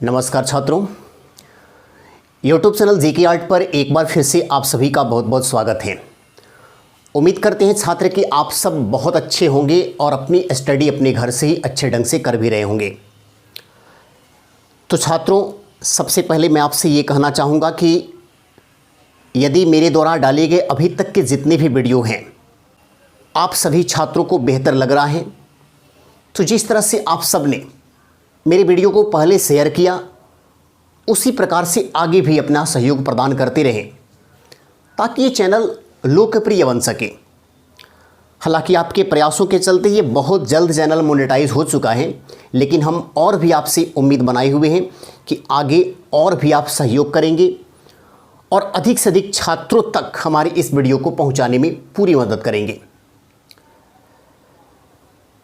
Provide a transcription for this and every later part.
नमस्कार छात्रों, YouTube channel GK art पर एक बार फिर से आप सभी का बहुत बहुत स्वागत है। उम्मीद करते हैं छात्र कि आप सब बहुत अच्छे होंगे और अपनी स्टडी अपने घर से ही अच्छे ढंग से कर भी रहे होंगे। तो छात्रों, सबसे पहले मैं आपसे ये कहना चाहूँगा कि यदि मेरे द्वारा डाले गए अभी तक के जितने भी वीडियो हैं आप सभी छात्रों को बेहतर लग रहा है, तो जिस तरह से आप सब ने मेरे वीडियो को पहले शेयर किया उसी प्रकार से आगे भी अपना सहयोग प्रदान करते रहें ताकि ये चैनल लोकप्रिय बन सके। हालांकि आपके प्रयासों के चलते ये बहुत जल्द चैनल मोनेटाइज हो चुका है, लेकिन हम और भी आपसे उम्मीद बनाए हुए हैं कि आगे और भी आप सहयोग करेंगे और अधिक से अधिक छात्रों तक हमारी इस वीडियो को पहुंचाने में पूरी मदद करेंगे।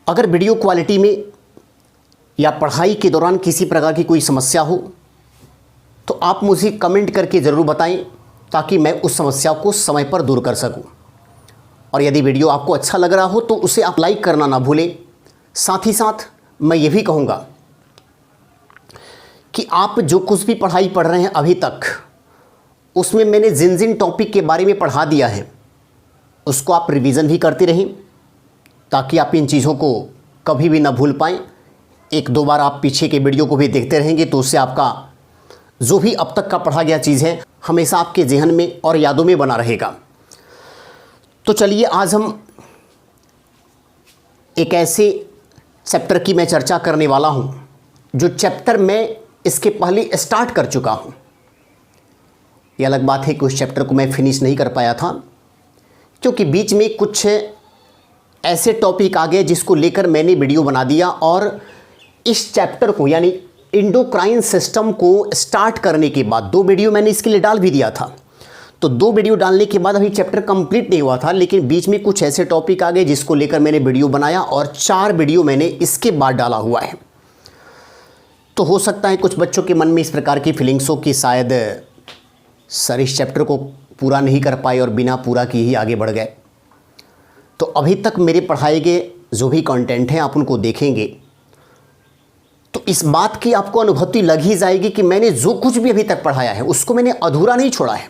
अगर वीडियो क्वालिटी में या पढ़ाई के दौरान किसी प्रकार की कोई समस्या हो तो आप मुझे कमेंट करके ज़रूर बताएं ताकि मैं उस समस्या को समय पर दूर कर सकूं। और यदि वीडियो आपको अच्छा लग रहा हो तो उसे आप लाइक करना ना भूलें। साथ ही साथ मैं ये भी कहूँगा कि आप जो कुछ भी पढ़ाई पढ़ रहे हैं अभी तक, उसमें मैंने जिन जिन टॉपिक के बारे में पढ़ा दिया है उसको आप रिवीज़न भी करते रहें ताकि आप इन चीज़ों को कभी भी ना भूल पाएँ। एक दो बार आप पीछे के वीडियो को भी देखते रहेंगे तो उससे आपका जो भी अब तक का पढ़ा गया चीज़ है हमेशा आपके जहन में और यादों में बना रहेगा। तो चलिए, आज हम एक ऐसे चैप्टर की मैं चर्चा करने वाला हूँ जो चैप्टर मैं इसके पहले स्टार्ट कर चुका हूँ। ये अलग बात है कि उस चैप्टर को मैं फिनिश नहीं कर पाया था क्योंकि बीच में कुछ ऐसे टॉपिक आ गए जिसको लेकर मैंने वीडियो बना दिया और इस चैप्टर को यानी एंडोक्राइन सिस्टम को स्टार्ट करने के बाद 2 वीडियो मैंने इसके लिए डाल भी दिया था। तो 2 वीडियो डालने के बाद अभी चैप्टर कंप्लीट नहीं हुआ था, लेकिन बीच में कुछ ऐसे टॉपिक आ गए जिसको लेकर मैंने वीडियो बनाया और 4 वीडियो मैंने इसके बाद डाला हुआ है। तो हो सकता है कुछ बच्चों के मन में इस प्रकार की फीलिंग्स हो कि शायद सर इस चैप्टर को पूरा नहीं कर पाए और बिना पूरा किए ही आगे बढ़ गए। तो अभी तक मेरे पढ़ाए गए जो भी कंटेंट हैं आप उनको देखेंगे तो इस बात की आपको अनुभूति लग ही जाएगी कि मैंने जो कुछ भी अभी तक पढ़ाया है उसको मैंने अधूरा नहीं छोड़ा है।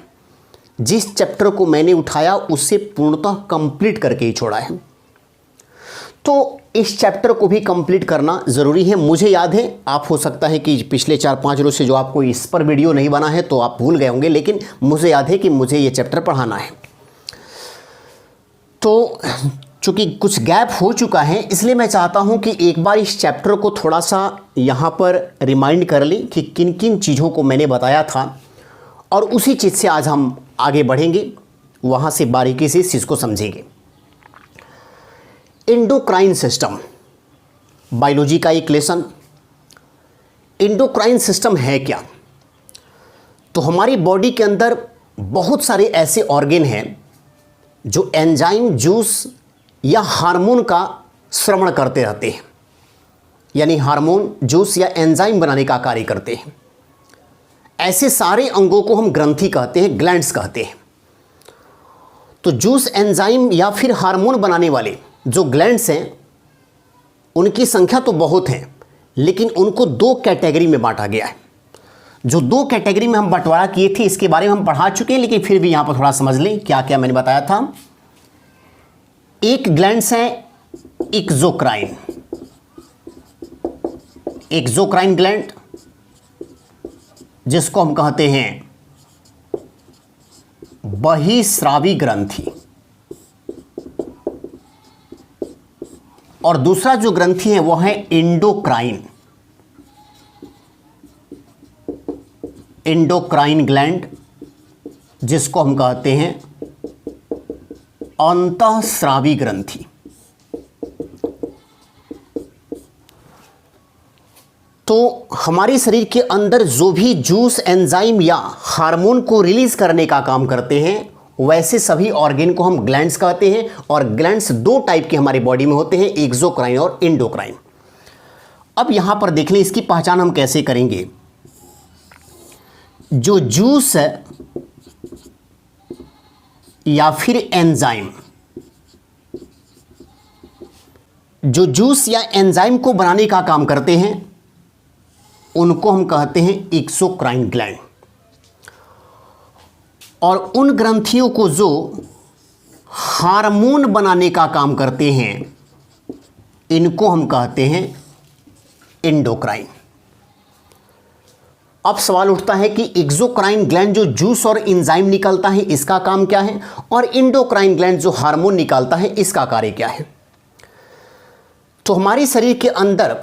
जिस चैप्टर को मैंने उठाया उसे पूर्णतः कंप्लीट करके ही छोड़ा है। तो इस चैप्टर को भी कंप्लीट करना ज़रूरी है। मुझे याद है, आप हो सकता है कि पिछले 4-5 रोज से जो आपको इस पर वीडियो नहीं बना है तो आप भूल गए होंगे, लेकिन मुझे याद है कि मुझे ये चैप्टर पढ़ाना है। तो चूँकि कुछ गैप हो चुका है इसलिए मैं चाहता हूं कि एक बार इस चैप्टर को थोड़ा सा यहाँ पर रिमाइंड कर लें कि किन किन चीज़ों को मैंने बताया था और उसी चीज़ से आज हम आगे बढ़ेंगे, वहाँ से बारीकी से इस चीज़ को समझेंगे। एंडोक्राइन सिस्टम, बायोलॉजी का एक लेसन। एंडोक्राइन सिस्टम है क्या? तो हमारी बॉडी के अंदर बहुत सारे ऐसे ऑर्गेन हैं जो एंजाइम, जूस या हार्मोन का श्रवण करते रहते हैं, यानी हार्मोन, जूस या एंजाइम बनाने का कार्य करते हैं। ऐसे सारे अंगों को हम ग्रंथि कहते हैं, ग्लैंड्स कहते हैं। तो जूस, एंजाइम या फिर हार्मोन बनाने वाले जो ग्लैंड्स हैं उनकी संख्या तो बहुत है, लेकिन उनको 2 कैटेगरी में बांटा गया है। जो 2 कैटेगरी में हम बंटवारा किए थे इसके बारे में हम पढ़ा चुके हैं, लेकिन फिर भी यहाँ पर थोड़ा समझ लें क्या क्या मैंने बताया था। एक ग्लैंड्स हैं एक्सोक्राइन, एक्सोक्राइन ग्लैंड जिसको हम कहते हैं बहिस्रावी ग्रंथि, और दूसरा जो ग्रंथि है वो है एंडोक्राइन, एंडोक्राइन ग्लैंड जिसको हम कहते हैं अंतःस्रावी ग्रंथि। तो हमारे शरीर के अंदर जो भी जूस, एंजाइम या हार्मोन को रिलीज करने का काम करते हैं वैसे सभी ऑर्गेन को हम ग्लैंड्स कहते हैं। और ग्लैंड्स 2 टाइप के हमारी बॉडी में होते हैं, एक्सोक्राइन और एंडोक्राइन। अब यहां पर देख लें इसकी पहचान हम कैसे करेंगे। जो जूस या फिर एंजाइम, जो जूस या एंजाइम को बनाने का काम करते हैं उनको हम कहते हैं एक्सोक्राइन ग्लैंड। और उन ग्रंथियों को जो हार्मोन बनाने का काम करते हैं इनको हम कहते हैं एंडोक्राइन। अब सवाल उठता है कि एक्सोक्राइन ग्लैंड जो जूस और एंजाइम निकालता है इसका काम क्या है, और एंडोक्राइन ग्लैंड जो हार्मोन निकालता है इसका कार्य क्या है। तो हमारे शरीर के अंदर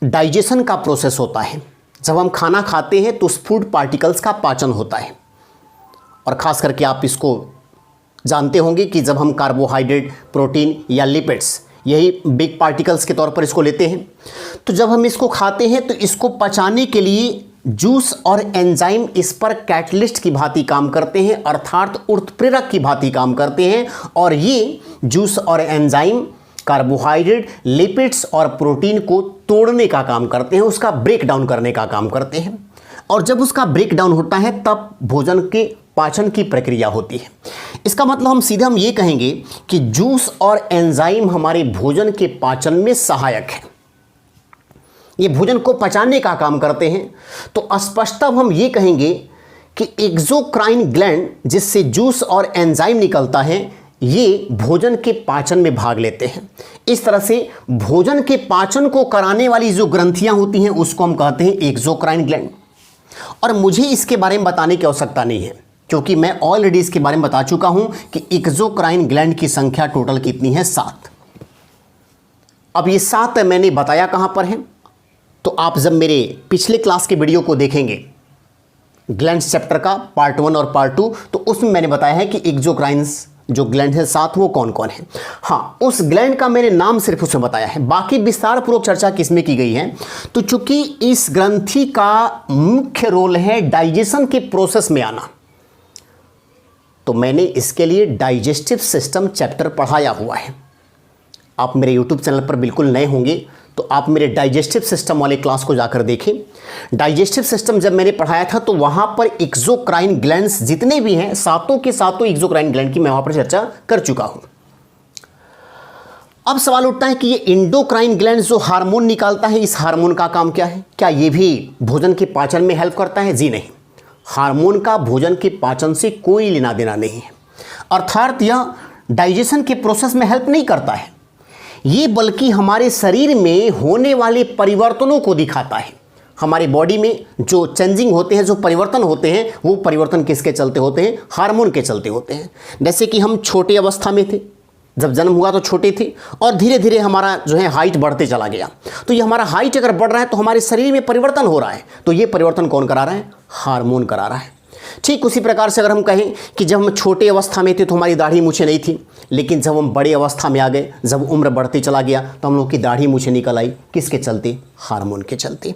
डाइजेशन का प्रोसेस होता है। जब हम खाना खाते हैं तो उस फूड पार्टिकल्स का पाचन होता है, और ख़ास करके आप इसको जानते होंगे कि जब हम कार्बोहाइड्रेट, प्रोटीन या लिपिड्स, यही बिग पार्टिकल्स के तौर पर इसको लेते हैं, तो जब हम इसको खाते हैं तो इसको पचाने के लिए जूस और एंजाइम इस पर कैटलिस्ट की भांति काम करते हैं, अर्थात उत्प्रेरक की भांति काम करते हैं। और ये जूस और एंजाइम कार्बोहाइड्रेट, लिपिड्स और प्रोटीन को तोड़ने का काम करते हैं, उसका ब्रेक डाउन करने का काम करते हैं। और जब उसका ब्रेक डाउन होता है तब भोजन के पाचन की प्रक्रिया होती है। इसका मतलब हम ये कहेंगे कि जूस और एंजाइम हमारे भोजन के पाचन में सहायक है, ये भोजन को पचाने का काम करते हैं। तो स्पष्टतः हम ये कहेंगे कि एक्सोक्राइन ग्लैंड जिससे जूस और एंजाइम निकलता है ये भोजन के पाचन में भाग लेते हैं। इस तरह से भोजन के पाचन को कराने वाली जो ग्रंथियां होती हैं उसको हम कहते हैं एक्सोक्राइन ग्लैंड। और मुझे इसके बारे में बताने की आवश्यकता नहीं है, क्योंकि मैं ऑलरेडी इसके बारे में बता चुका हूं कि एक्सोक्राइन ग्लैंड की संख्या टोटल कितनी है, 7। अब ये 7 मैंने बताया कहां पर है, तो आप जब मेरे पिछले क्लास के वीडियो को देखेंगे ग्लैंड्स चैप्टर का पार्ट 1 और पार्ट 2, तो उसमें मैंने बताया है कि एक्सोक्राइन्स जो ग्लैंड है 7 वो कौन कौन है। हाँ, उस ग्लैंड का मैंने नाम सिर्फ उसमें बताया है, बाकी विस्तार पूर्वक चर्चा किसमें की गई है। तो चूंकि इस ग्रंथि का मुख्य रोल है डाइजेशन के प्रोसेस में आना, तो मैंने इसके लिए डाइजेस्टिव सिस्टम चैप्टर पढ़ाया हुआ है। आप मेरे यूट्यूब चैनल पर बिल्कुल नए होंगे तो आप मेरे डाइजेस्टिव सिस्टम वाले क्लास को जाकर देखें। डाइजेस्टिव सिस्टम जब मैंने पढ़ाया था तो वहां पर एक्सोक्राइन ग्लैंड्स जितने भी हैं 7 के 7 एक्सोक्राइन ग्लैंड की मैं वहां पर चर्चा कर चुका हूं। अब सवाल उठता है कि ये एंडोक्राइन ग्लैंड जो हार्मोन निकालता है, इस हार्मोन का काम क्या है, क्या ये भी भोजन के पाचन में हेल्प करता है? जी नहीं, हार्मोन का भोजन के पाचन से कोई लेना देना नहीं है, अर्थात यह डाइजेशन के प्रोसेस में हेल्प नहीं करता है। ये बल्कि हमारे शरीर में होने वाले परिवर्तनों को दिखाता है। हमारी बॉडी में जो चेंजिंग होते हैं, जो परिवर्तन होते हैं, वो परिवर्तन किसके चलते होते हैं? हार्मोन के चलते होते हैं। जैसे कि हम छोटे अवस्था में थे, जब जन्म हुआ तो छोटे थे, और धीरे धीरे हमारा जो है हाइट बढ़ते चला गया। तो ये हमारा हाइट अगर बढ़ रहा है तो हमारे शरीर में परिवर्तन हो रहा है, तो ये परिवर्तन कौन करा रहा है? हार्मोन करा रहा है। ठीक उसी प्रकार से अगर हम कहें कि जब हम छोटे अवस्था में थे तो हमारी दाढ़ी मूछें नहीं थी, लेकिन जब हम बड़े अवस्था में आ गए, जब उम्र बढ़ती चला गया, तो हम लोग की दाढ़ी मूछें निकल आई। किसके चलते? हार्मोन के चलते।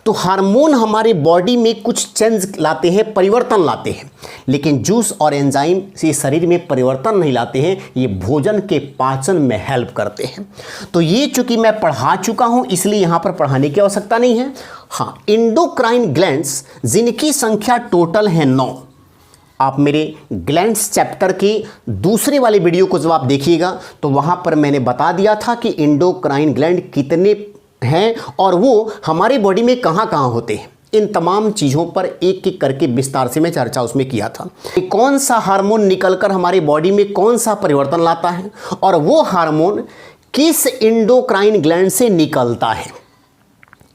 तो हार्मोन हमारे बॉडी में कुछ चेंज लाते हैं, परिवर्तन लाते हैं, लेकिन जूस और एंजाइम से शरीर में परिवर्तन नहीं लाते हैं, ये भोजन के पाचन में हेल्प करते हैं। तो ये चूंकि मैं पढ़ा चुका हूँ इसलिए यहाँ पर पढ़ाने की आवश्यकता नहीं है। हाँ, एंडोक्राइन ग्लैंड्स जिनकी संख्या टोटल है 9। आप मेरे ग्लैंड्स चैप्टर के दूसरे वाले वीडियो को जब आप देखिएगा तो वहाँ पर मैंने बता दिया था कि एंडोक्राइन ग्लैंड कितने हैं और वो हमारे बॉडी में कहाँ कहाँ होते हैं। इन तमाम चीज़ों पर एक एक करके विस्तार से मैं चर्चा उसमें किया था। कौन सा हार्मोन निकलकर हमारे बॉडी में कौन सा परिवर्तन लाता है और वो हार्मोन किस एंडोक्राइन ग्लैंड से निकलता है।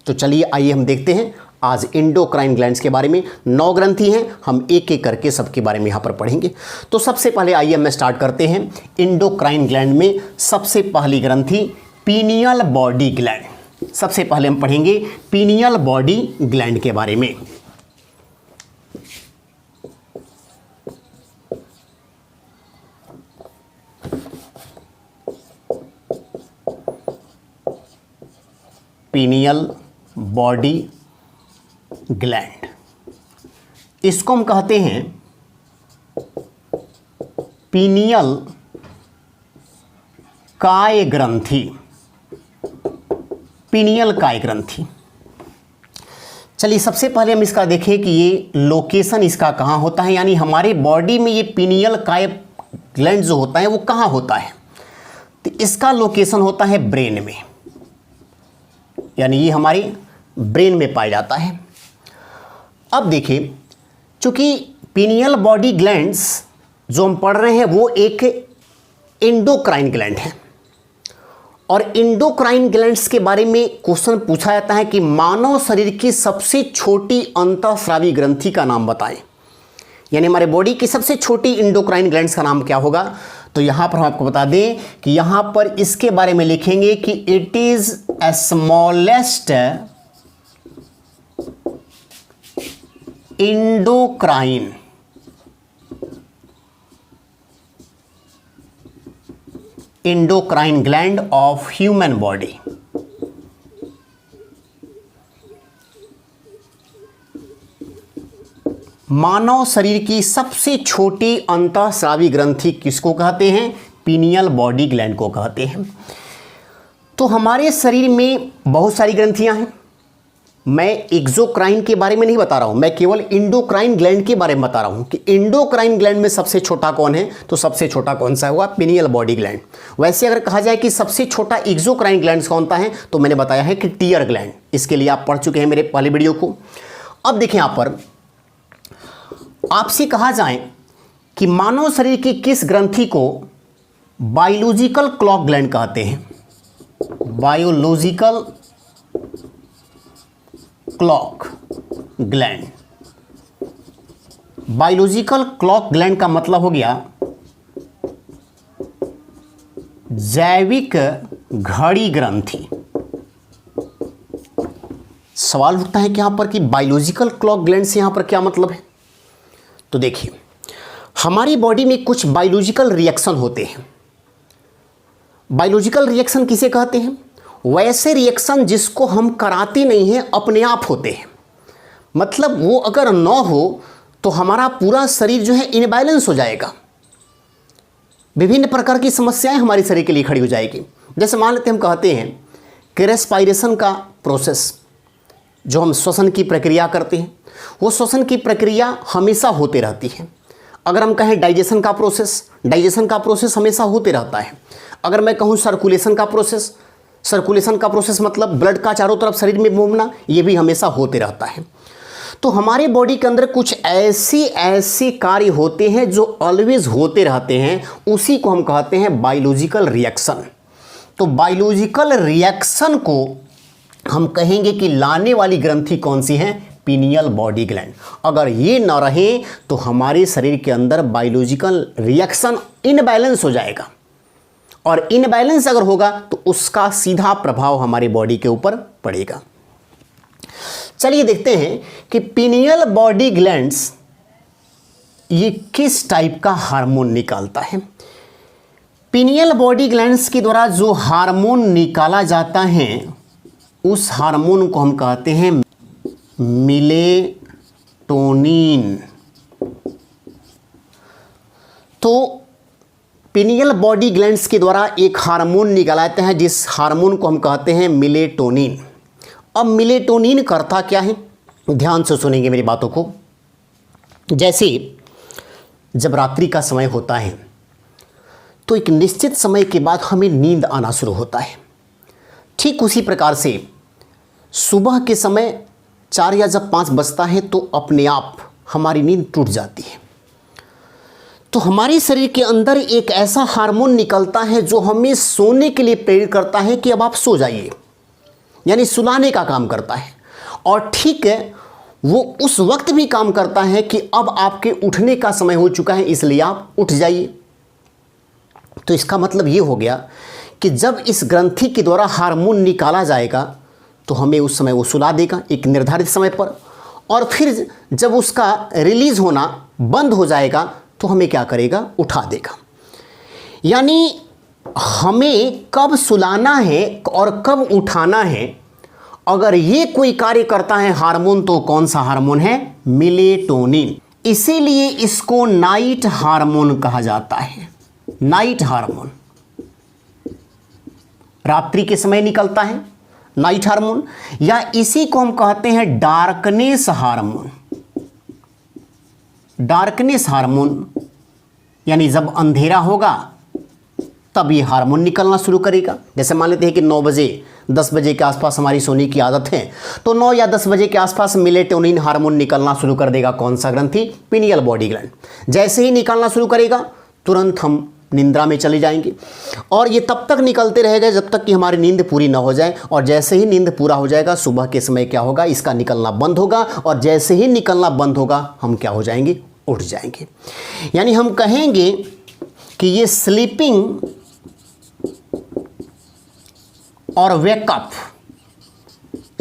तो चलिए आइए हम देखते हैं आज एंडोक्राइन ग्लैंड्स के बारे में। 9 ग्रंथि हैं, हम एक एक करके सबके बारे में यहाँ पर पढ़ेंगे। तो सबसे पहले आइए हम स्टार्ट करते हैं एंडोक्राइन ग्लैंड में। सबसे पहली ग्रंथि पीनियल बॉडी ग्लैंड। सबसे पहले हम पढ़ेंगे पीनियल बॉडी ग्लैंड के बारे में। पीनियल बॉडी ग्लैंड, इसको हम कहते हैं पीनियल काय ग्रंथि। पीनियल काय ग्रंथि। चलिए सबसे पहले हम इसका देखें कि ये लोकेशन इसका कहाँ होता है, यानी हमारे बॉडी में ये पीनियल काय ग्लैंड जो होता है वो कहाँ होता है। तो इसका लोकेशन होता है ब्रेन में, यानी ये हमारी ब्रेन में पाया जाता है। अब देखिए, चूंकि पीनियल बॉडी ग्लैंड्स जो हम पढ़ रहे हैं वो एक एंडोक्राइन ग्लैंड है, और एंडोक्राइन ग्लैंड्स के बारे में क्वेश्चन पूछा जाता है कि मानव शरीर की सबसे छोटी अंतःस्रावी ग्रंथि का नाम बताएं। यानी हमारे बॉडी की सबसे छोटी एंडोक्राइन ग्लैंड्स का नाम क्या होगा। तो यहां पर हम आपको बता दें कि यहां पर इसके बारे में लिखेंगे कि it is a smallest endocrine gland of human body। मानव शरीर की सबसे छोटी अंतःस्रावी ग्रंथि किसको कहते हैं? पीनियल बॉडी ग्लैंड को कहते हैं। तो हमारे शरीर में बहुत सारी ग्रंथियां हैं। मैं एक्सोक्राइन के बारे में नहीं बता रहा हूं, मैं केवल एंडोक्राइन ग्लैंड के बारे में बता रहा हूं कि एंडोक्राइन ग्लैंड में सबसे छोटा कौन है। तो सबसे छोटा कौन सा हुआ? Pineal body gland. वैसे अगर कहा जाए कि सबसे छोटा एक्सोक्राइन ग्लैंड कौन सा है, तो मैंने बताया है कि टीयर ग्लैंड। इसके लिए आप पढ़ चुके हैं मेरे पहले वीडियो को। अब देखिए, यहां पर आपसे कहा जाए कि मानव शरीर की किस ग्रंथि को बायोलॉजिकल क्लॉक ग्लैंड कहते हैं? Biological clock gland. Biological clock gland का मतलब हो गया जैविक घड़ी ग्रंथि। सवाल उठता है कि यहां पर कि बायोलॉजिकल क्लॉक ग्लैंड से यहां पर क्या मतलब है। तो देखिए, हमारी बॉडी में कुछ बायोलॉजिकल रिएक्शन होते हैं। बायोलॉजिकल रिएक्शन किसे कहते हैं? वैसे रिएक्शन जिसको हम कराते नहीं हैं, अपने आप होते हैं। मतलब वो अगर न हो तो हमारा पूरा शरीर जो है इनबैलेंस हो जाएगा, विभिन्न प्रकार की समस्याएं हमारे शरीर के लिए खड़ी हो जाएगी। जैसे मान लेते हम कहते हैं कि रेस्पायरेशन का प्रोसेस, जो हम श्वसन की प्रक्रिया करते हैं, वो श्वसन की प्रक्रिया हमेशा होते रहती है। अगर हम कहें डाइजेशन का प्रोसेस हमेशा होते रहता है। अगर मैं कहूँ सर्कुलेशन का प्रोसेस मतलब ब्लड का चारों तरफ शरीर में घूमना, ये भी हमेशा होते रहता है। तो हमारे बॉडी के अंदर कुछ ऐसे कार्य होते हैं जो ऑलवेज होते रहते हैं, उसी को हम कहते हैं बायोलॉजिकल रिएक्शन। तो बायोलॉजिकल रिएक्शन को हम कहेंगे कि लाने वाली ग्रंथि कौन सी है? Pineal body gland. अगर ये न रहे तो हमारे शरीर के अंदर बायोलॉजिकल रिएक्शन इनबैलेंस हो जाएगा, और इनबैलेंस अगर होगा तो उसका सीधा प्रभाव हमारी बॉडी के ऊपर पड़ेगा। चलिए देखते हैं कि पीनियल बॉडी ग्लैंड्स ये किस टाइप का हार्मोन निकालता है। पीनियल बॉडी ग्लैंड्स के द्वारा जो हार्मोन निकाला जाता है, उस हार्मोन को हम कहते हैं मिलेटोनिन। तो पीनियल बॉडी ग्लैंड्स के द्वारा एक हार्मोन निकाला जाता है, जिस हार्मोन को हम कहते हैं मिलेटोनिन। अब मिलेटोनिन करता क्या है? ध्यान से सुनेंगे मेरी बातों को। जैसे जब रात्रि का समय होता है तो एक निश्चित समय के बाद हमें नींद आना शुरू होता है। ठीक उसी प्रकार से सुबह के समय 4 या जब 5 बजता है तो अपने आप हमारी नींद टूट जाती है। तो हमारे शरीर के अंदर एक ऐसा हार्मोन निकलता है जो हमें सोने के लिए प्रेरित करता है कि अब आप सो जाइए, यानी सुलाने का काम करता है। और ठीक है, वो उस वक्त भी काम करता है कि अब आपके उठने का समय हो चुका है, इसलिए आप उठ जाइए। तो इसका मतलब ये हो गया कि जब इस ग्रंथि के द्वारा हार्मोन निकाला जाएगा तो हमें उस समय वो सुला देगा एक निर्धारित समय पर, और फिर जब उसका रिलीज होना बंद हो जाएगा तो हमें क्या करेगा? उठा देगा। यानी हमें कब सुलाना है और कब उठाना है, अगर ये कोई कार्य करता है हार्मोन, तो कौन सा हार्मोन है? मिलेटोनिन। इसीलिए इसको नाइट हार्मोन कहा जाता है। नाइट हार्मोन रात्रि के समय निकलता है, नाइट हार्मोन, या इसी को हम कहते हैं डार्कनेस हार्मोन। डार्कनेस हार्मोन यानी जब अंधेरा होगा तब ये हार्मोन निकलना शुरू करेगा। जैसे मान लेते हैं कि 9 बजे 10 बजे के आसपास हमारी सोने की आदत है, तो 9 या 10 बजे के आसपास मेलेटोनिन हार्मोन निकलना शुरू कर देगा। कौन सा ग्रंथि? Pineal body gland. जैसे ही निकलना शुरू करेगा तुरंत हम निंद्रा में चले जाएंगे और ये तब तक निकलते रहेगा जब तक कि हमारी नींद पूरी ना हो जाए। और जैसे ही नींद पूरा हो जाएगा सुबह के समय क्या होगा, इसका निकलना बंद होगा और जैसे ही निकलना बंद होगा हम क्या हो जाएंगे, उठ जाएंगे। यानी हम कहेंगे कि ये स्लीपिंग और वेकअप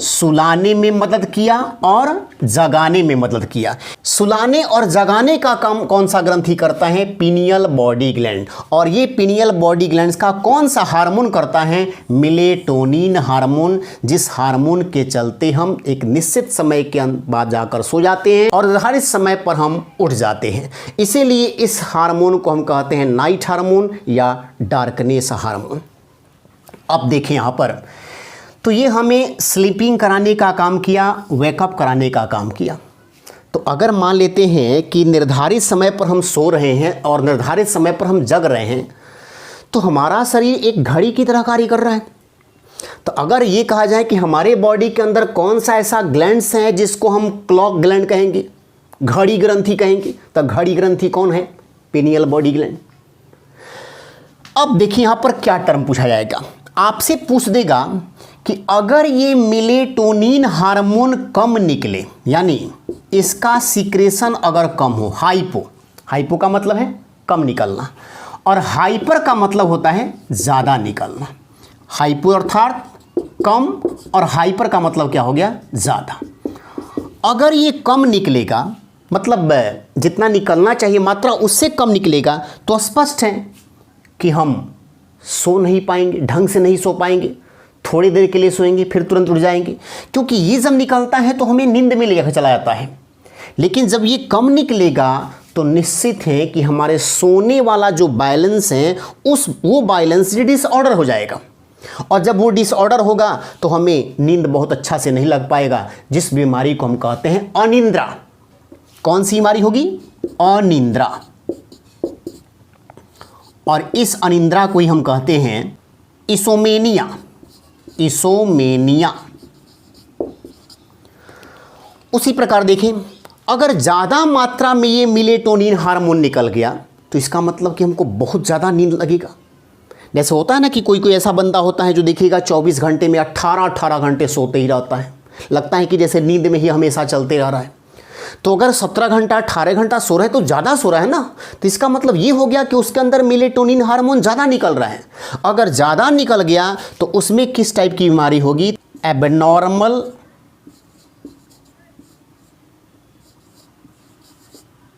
सुलाने में मदद किया और जगाने में मदद किया। सुलाने और जगाने का काम कौन सा ग्रंथि करता है? Pineal body gland. और ये पिनियल बॉडी ग्लैंड्स का कौन सा हार्मोन करता है? मेलेटोनिन हार्मोन, जिस हार्मोन के चलते हम एक निश्चित समय के बाद जाकर सो जाते हैं और हर समय पर हम उठ जाते हैं। इसीलिए इस हार्मोन को हम कहते हैं नाइट हार्मोन या डार्कनेस हार्मोन। अब देखें यहाँ पर, तो ये हमें स्लीपिंग कराने का काम किया, वेकअप कराने का काम किया। तो अगर मान लेते हैं कि निर्धारित समय पर हम सो रहे हैं और निर्धारित समय पर हम जग रहे हैं, तो हमारा शरीर एक घड़ी की तरह कार्य कर रहा है। तो अगर ये कहा जाए कि हमारे बॉडी के अंदर कौन सा ऐसा ग्लैंड्स है जिसको हम क्लॉक ग्लैंड कहेंगे, घड़ी ग्रंथि कहेंगे, तो घड़ी ग्रंथि कौन है? Pineal body gland. अब देखिए यहाँ पर क्या टर्म पूछा जाएगा, आपसे पूछ देगा कि अगर ये मेलेटोनिन हार्मोन कम निकले, यानी इसका सीक्रेशन अगर कम हो, हाइपो का मतलब है कम निकलना और हाइपर का मतलब होता है ज़्यादा निकलना। हाइपो अर्थात कम और हाइपर का मतलब क्या हो गया? ज़्यादा। अगर ये कम निकलेगा, मतलब जितना निकलना चाहिए मात्रा उससे कम निकलेगा, तो स्पष्ट है कि हम सो नहीं पाएंगे, ढंग से नहीं सो पाएंगे, थोड़ी देर के लिए सोएंगे फिर तुरंत उठ जाएंगे, क्योंकि ये जब निकलता है तो हमें नींद में ले जाकर चला जाता है। लेकिन जब ये कम निकलेगा तो निश्चित है कि हमारे सोने वाला जो बैलेंस है वो बैलेंस डिसऑर्डर हो जाएगा और जब वो डिसऑर्डर होगा तो हमें नींद बहुत अच्छा से नहीं लग पाएगा, जिस बीमारी को हम कहते हैं अनिद्रा। कौन सी बीमारी होगी? अनिद्रा। और इस अनिद्रा को ही हम कहते हैं इसोमेनिया। उसी प्रकार देखें, अगर ज़्यादा मात्रा में ये मेलेटोनिन हार्मोन निकल गया तो इसका मतलब कि हमको बहुत ज़्यादा नींद लगेगा। जैसे होता है ना कि कोई ऐसा बंदा होता है जो देखिएगा 24 घंटे में 18 घंटे सोते ही रहता है, लगता है कि जैसे नींद में ही हमेशा चलते रह रहा है। तो अगर 17 घंटा 18 घंटा सो रहा है तो ज़्यादा सो रहा है ना, तो इसका मतलब ये हो गया कि उसके अंदर मेलेटोनिन हार्मोन ज़्यादा निकल रहा है। अगर ज़्यादा निकल गया तो उसमें किस टाइप की बीमारी होगी? एबनॉर्मल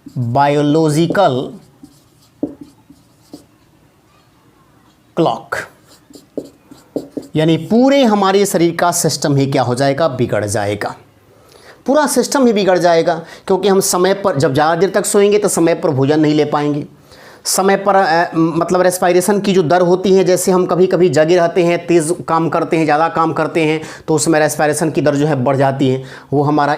बायोलॉजिकल क्लॉक, यानी पूरे हमारे शरीर का सिस्टम ही क्या हो जाएगा? बिगड़ जाएगा। पूरा सिस्टम ही बिगड़ जाएगा, क्योंकि हम समय पर जब ज़्यादा देर तक सोएंगे तो समय पर भोजन नहीं ले पाएंगे। समय पर मतलब रेस्पिरेशन की जो दर होती है, जैसे हम कभी कभी जगे रहते हैं, तेज़ काम करते हैं, ज़्यादा काम करते हैं, तो उसमें रेस्पिरेशन की दर जो है बढ़ जाती है। वो हमारा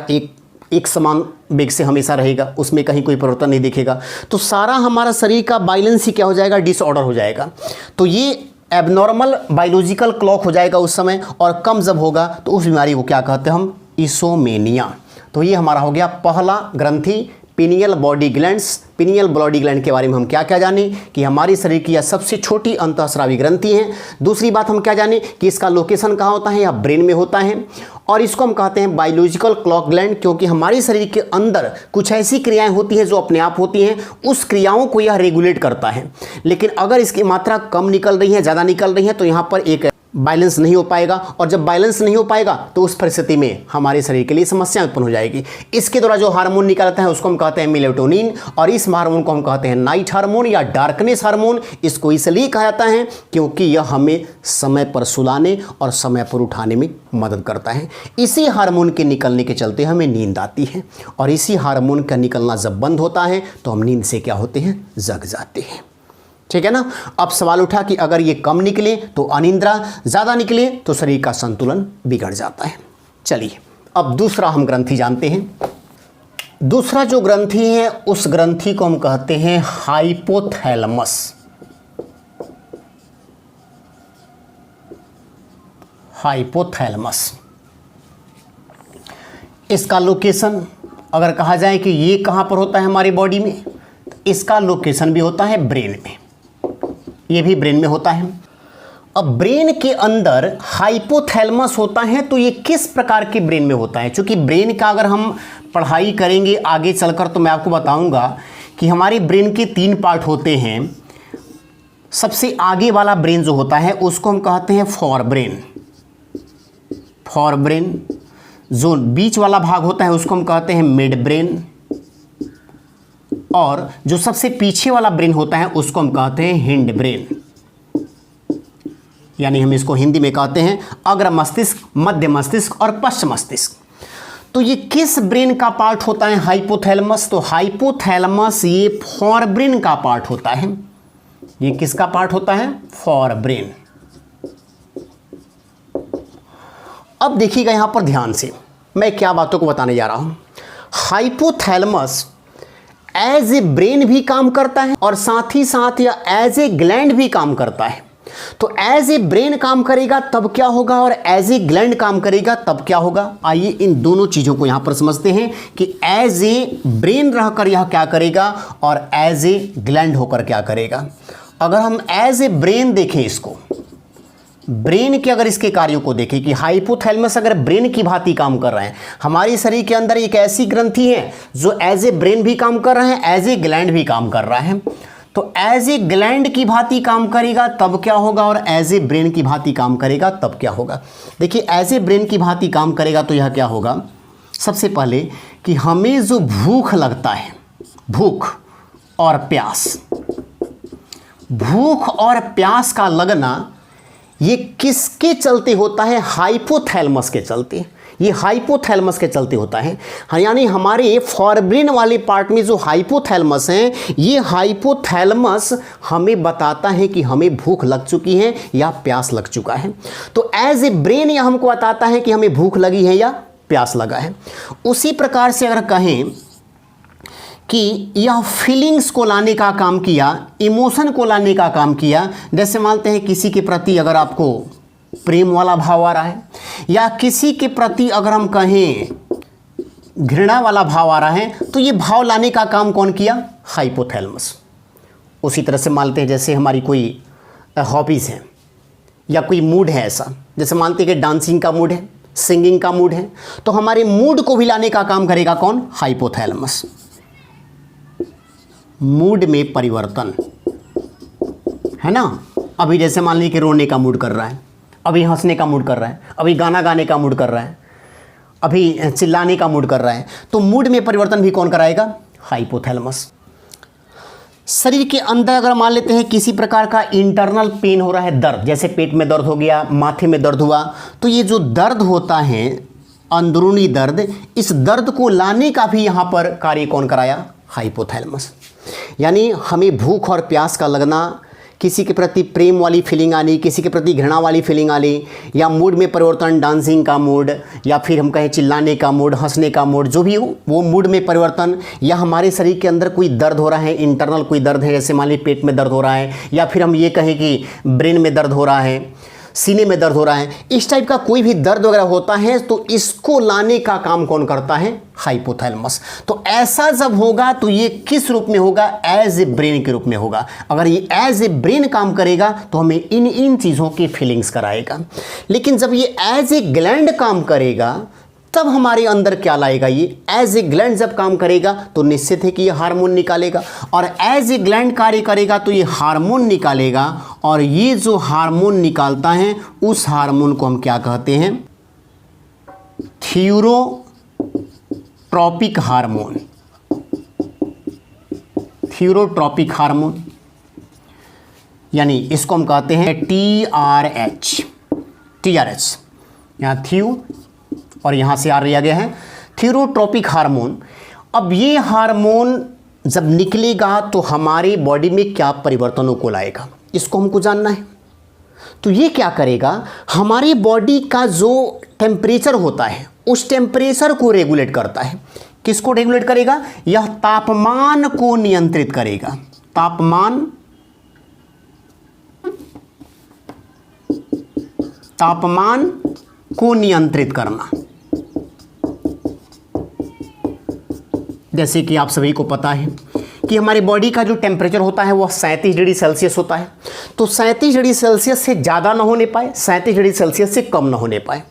एक समान वेग से हमेशा रहेगा, उसमें कहीं कोई परिवर्तन नहीं दिखेगा। तो सारा हमारा शरीर का बैलेंस ही क्या हो जाएगा? डिसऑर्डर हो जाएगा। तो ये एबनॉर्मल बायोलॉजिकल क्लॉक हो जाएगा उस समय, और कम जब होगा तो उस बीमारी को क्या कहते हैं हम? इसोमेनिया। तो ये हमारा हो गया पहला ग्रंथि, pineal body glands. Pineal body gland के बारे में हम क्या क्या जाने कि हमारी शरीर की यह सबसे छोटी अंतःस्रावी ग्रंथि है। दूसरी बात हम क्या जाने कि इसका लोकेशन कहाँ होता है? या ब्रेन में होता है। और इसको हम कहते हैं बायोलॉजिकल क्लॉक ग्लैंड, क्योंकि हमारी शरीर के अंदर कुछ ऐसी क्रियाएं होती हैं जो अपने आप होती हैं, उस क्रियाओं को यह रेगुलेट करता है। लेकिन अगर इसकी मात्रा कम निकल रही है, ज़्यादा निकल रही है, तो यहाँ पर एक बैलेंस नहीं हो पाएगा, और जब बैलेंस नहीं हो पाएगा तो उस परिस्थिति में हमारे शरीर के लिए समस्या उत्पन्न हो जाएगी। इसके द्वारा जो हार्मोन निकलता है उसको हम कहते हैं मेलेटोनिन, और इस हार्मोन को हम कहते हैं नाइट हार्मोन या डार्कनेस हार्मोन। इसको इसलिए कहा जाता है क्योंकि यह हमें समय पर सुलाने और समय पर उठाने में मदद करता है। इसी हार्मोन के निकलने के चलते हमें नींद आती है, और इसी हार्मोन का निकलना जब बंद होता है तो हम नींद से क्या होते हैं? जग जाते हैं। ठीक है ना। अब सवाल उठा कि अगर ये कम निकले तो अनिद्रा, ज़्यादा निकले तो शरीर का संतुलन बिगड़ जाता है। चलिए अब दूसरा हम ग्रंथि जानते हैं। दूसरा जो ग्रंथि है उस ग्रंथि को हम कहते हैं हाइपोथैलेमस। हाइपोथैलेमस। इसका लोकेशन अगर कहा जाए कि ये कहाँ पर होता है हमारी बॉडी में, तो इसका लोकेशन भी होता है ब्रेन में, ये भी ब्रेन में होता है। अब ब्रेन के अंदर हाइपोथैलेमस होता है, तो ये किस प्रकार के ब्रेन में होता है? क्योंकि ब्रेन का अगर हम पढ़ाई करेंगे आगे चलकर तो मैं आपको बताऊंगा कि हमारे ब्रेन के 3 पार्ट होते हैं। सबसे आगे वाला ब्रेन जो होता है उसको हम कहते हैं फोरब्रेन, फोरब्रेन। जो बीच वाला भाग होता है उसको हम कहते हैं मिड ब्रेन, और जो सबसे पीछे वाला ब्रेन होता है उसको हम कहते हैं हिंड ब्रेन, यानी हम इसको हिंदी में कहते हैं अग्र मस्तिष्क, मध्य मस्तिष्क और पश्च मस्तिष्क। तो ये किस ब्रेन का पार्ट होता है हाइपोथैलेमस? तो हाइपोथैलेमस ये फोरब्रेन का पार्ट होता है। ये किसका पार्ट होता है? फोरब्रेन। अब देखिएगा यहां पर ध्यान से, मैं क्या बातों को बताने जा रहा हूं। हाइपोथैलेमस एज ए ब्रेन भी काम करता है और साथ ही साथ या एज ए ग्लैंड भी काम करता है। तो एज ए ब्रेन काम करेगा तब क्या होगा और एज ए ग्लैंड काम करेगा तब क्या होगा? आइए इन दोनों चीजों को यहां पर समझते हैं कि एज ए ब्रेन रहकर यह क्या करेगा और एज ए ग्लैंड होकर क्या करेगा। अगर हम एज ए ब्रेन देखें इसको, ब्रेन के अगर इसके कार्यों को देखें कि हाइपोथैलेमस अगर ब्रेन की भांति काम कर रहे हैं, हमारे शरीर के अंदर एक ऐसी ग्रंथि है जो एज ए ब्रेन भी काम कर रहा है, एज ए ग्लैंड भी काम कर रहा है। तो एज ए ग्लैंड की भांति काम करेगा तब क्या होगा और एज ए ब्रेन की भांति काम करेगा तब क्या होगा? देखिए एज ए ब्रेन की भांति काम करेगा तो यह क्या होगा? सबसे पहले कि हमें जो भूख लगता है, भूख और प्यास, भूख और प्यास का लगना ये किसके चलते होता है? हाइपोथैलेमस के चलते। ये हाइपोथैलेमस के चलते होता है। यानी हमारे फोरब्रेन वाले पार्ट में जो हाइपोथैलेमस है, ये हाइपोथैलेमस हमें बताता है कि हमें भूख लग चुकी है या प्यास लग चुका है। तो एज ए ब्रेन यह हमको बताता है कि हमें भूख लगी है या प्यास लगा है। उसी प्रकार से अगर कहें कि यह फीलिंग्स को लाने का काम किया, इमोशन को लाने का काम किया। जैसे मानते हैं किसी के प्रति अगर आपको प्रेम वाला भाव आ रहा है या किसी के प्रति अगर हम कहें घृणा वाला भाव आ रहा है, तो ये भाव लाने का काम कौन किया? हाइपोथैलेमस। उसी तरह से मानते हैं जैसे हमारी कोई हॉबीज़ हैं या कोई मूड है ऐसा, जैसे मानते हैं कि डांसिंग का मूड है, सिंगिंग का मूड है, तो हमारे मूड को भी लाने का काम करेगा कौन? हाइपोथैलेमस। मूड में परिवर्तन है ना। अभी जैसे मान लीजिए कि रोने का मूड कर रहा है, अभी हंसने का मूड कर रहा है, अभी गाना गाने का मूड कर रहा है, अभी चिल्लाने का मूड कर रहा है, तो मूड में परिवर्तन भी कौन कराएगा? हाइपोथैलेमस। शरीर के अंदर अगर मान लेते हैं किसी प्रकार का इंटरनल पेन हो रहा है, दर्द, जैसे पेट में दर्द हो गया, माथे में दर्द हुआ, तो ये जो दर्द होता है अंदरूनी दर्द, इस दर्द को लाने का भी यहाँ पर कार्य कौन कराया? हाइपोथैलेमस। यानी हमें भूख और प्यास का लगना, किसी के प्रति प्रेम वाली फीलिंग आनी, किसी के प्रति घृणा वाली फीलिंग आनी, या मूड में परिवर्तन, डांसिंग का मूड, या फिर हम कहें चिल्लाने का मूड, हंसने का मूड, जो भी हो वो मूड में परिवर्तन, या हमारे शरीर के अंदर कोई दर्द हो रहा है, इंटरनल कोई दर्द है, जैसे मान लीजिए पेट में दर्द हो रहा है, या फिर हम ये कहें कि ब्रेन में दर्द हो रहा है, सीने में दर्द हो रहा है, इस टाइप का कोई भी दर्द वगैरह होता है, तो इसको लाने का काम कौन करता है? हाइपोथैलेमस। तो ऐसा जब होगा तो ये किस रूप में होगा? एज ए ब्रेन के रूप में होगा। अगर ये एज ए ब्रेन काम करेगा तो हमें इन चीज़ों की फीलिंग्स कराएगा। लेकिन जब ये एज ए ग्लैंड काम करेगा तब हमारे अंदर क्या लाएगा? ये एज ए ग्लैंड जब काम करेगा तो निश्चित है कि ये हार्मोन निकालेगा, और एज ए ग्लैंड कार्य करेगा तो ये हार्मोन निकालेगा, और ये जो हार्मोन निकालता है उस हार्मोन को हम क्या कहते हैं? थ्यूरोट्रॉपिक हार्मोन। थ्यूरोट्रॉपिक हार्मोन, यानी इसको हम कहते हैं TRH। यहाँ थ्यू और यहाँ से आर लिया गया है, थ्यूरोट्रॉपिक हार्मोन। अब ये हार्मोन जब निकलेगा तो हमारी बॉडी में क्या परिवर्तनों को लाएगा, इसको हमको जानना है। तो ये क्या करेगा? हमारी बॉडी का जो टेम्परेचर होता है उस टेम्परेचर को रेगुलेट करता है। किसको रेगुलेट करेगा? यह तापमान को नियंत्रित करेगा। तापमान तापमान को नियंत्रित करना। जैसे कि आप सभी को पता है कि हमारी बॉडी का जो टेम्परेचर होता है वह 37 डिग्री सेल्सियस होता है। तो 37 डिग्री सेल्सियस से ज़्यादा ना होने पाए, 37 डिग्री सेल्सियस से कम ना होने पाए।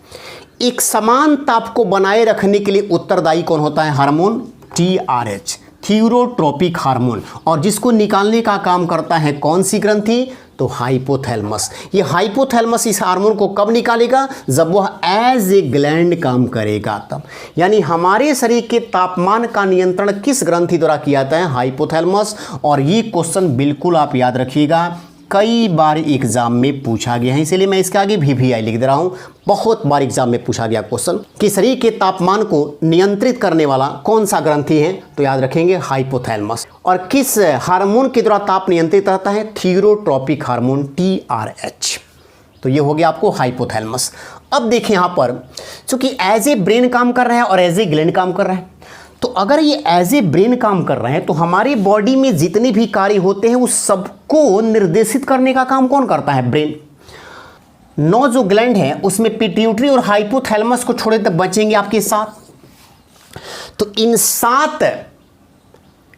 एक समान ताप को बनाए रखने के लिए उत्तरदायी कौन होता है? Hormone TRH, thyrotropic hormone. और जिसको निकालने का काम करता है कौन सी ग्रंथि? तो हाइपोथैलेमस। ये हाइपोथैलेमस इस हार्मोन को कब निकालेगा? जब वह एज ए ग्लैंड काम करेगा तब। यानी हमारे शरीर के तापमान का नियंत्रण किस ग्रंथि द्वारा किया जाता है? हाइपोथैलेमस। और ये क्वेश्चन बिल्कुल आप याद रखिएगा, कई बार एग्जाम में पूछा गया है, इसलिए मैं इसके आगे VVI लिख दे रहा हूं। बहुत बार एग्जाम में पूछा गया क्वेश्चन कि शरीर के तापमान को नियंत्रित करने वाला कौन सा ग्रंथि है? तो याद रखेंगे हाइपोथैलेमस। और किस हार्मोन के द्वारा ताप नियंत्रित रहता है? थीरोट्रोपिक हार्मोन TRH। तो ये हो गया आपको हाइपोथैलेमस। अब देखिए यहाँ पर, चूंकि एज ए ब्रेन काम कर रहा है और एज ए ग्लैंड काम कर रहा है, तो अगर ये एज ए ब्रेन काम कर रहे हैं तो हमारी बॉडी में जितने भी कार्य होते हैं उस सबको निर्देशित करने का काम कौन करता है? ब्रेन। 9 जो ग्लैंड है उसमें पिट्यूटरी और हाइपोथैलेमस को छोड़े तब बचेंगे आपके 7। तो इन 7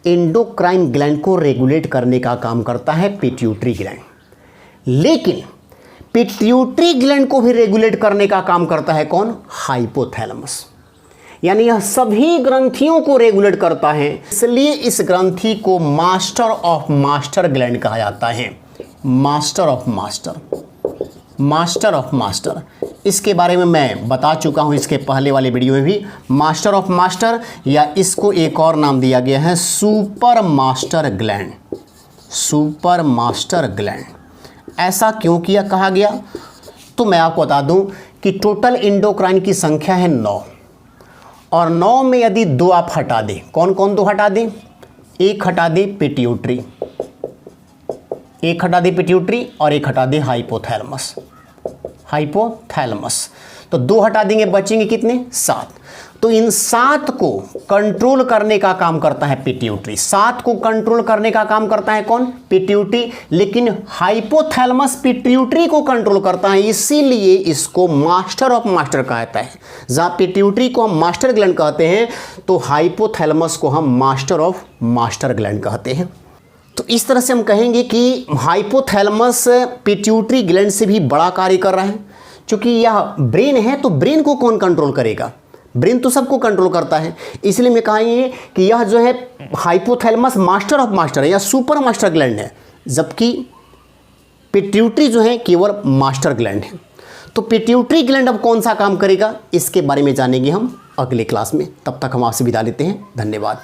एंडोक्राइन ग्लैंड को रेगुलेट करने का काम करता है पिट्यूटरी ग्लैंड। लेकिन पिट्यूटरी ग्लैंड को भी रेगुलेट करने का काम करता है कौन? हाइपोथैलेमस। यानी यह सभी ग्रंथियों को रेगुलेट करता है, इसलिए इस ग्रंथि को मास्टर ऑफ मास्टर ग्लैंड कहा जाता है। Master of master, master of master, इसके बारे में मैं बता चुका हूं इसके पहले वाले वीडियो में भी। मास्टर ऑफ मास्टर, या इसको एक और नाम दिया गया है super master gland. Super master gland ऐसा क्यों किया कहा गया? तो मैं आपको बता दूं कि टोटल एंडोक्राइन की संख्या है 9, और 9 में यदि 2 आप हटा दें, कौन कौन 2 हटा दें? एक हटा दें पिट्यूटरी, एक हटा दें पिट्यूटरी, और एक हटा दें हाइपोथैलेमस। हाइपोथैलेमस, तो 2 हटा देंगे, बचेंगे कितने? 7। तो इन 7 को कंट्रोल करने का काम करता है पिट्यूटरी। 7 को कंट्रोल करने का काम करता है कौन? पिट्यूटरी। लेकिन हाइपोथैलेमस पिट्यूटरी को कंट्रोल करता है, इसीलिए इसको मास्टर ऑफ मास्टर कहता है। जहां पिट्यूटरी को हम मास्टर ग्लैंड कहते हैं तो हाइपोथैलेमस को हम मास्टर ऑफ मास्टर ग्लैंड कहते हैं। तो इस तरह से हम कहेंगे कि हाइपोथैलेमस पिट्यूटरी ग्लैंड से भी बड़ा कार्य कर रहा है। चूंकि यह ब्रेन है तो ब्रेन को कौन कंट्रोल करेगा? ब्रेन तो सबको कंट्रोल करता है, इसलिए मैं कहेंगे कि यह जो है हाइपोथैलेमस मास्टर ऑफ मास्टर है या सुपर मास्टर ग्लैंड है, जबकि पिट्यूटरी जो है केवल मास्टर ग्लैंड है। तो पिट्यूटरी ग्लैंड अब कौन सा काम करेगा, इसके बारे में जानेंगे हम अगले क्लास में। तब तक हम आपसे विदा लेते हैं। धन्यवाद।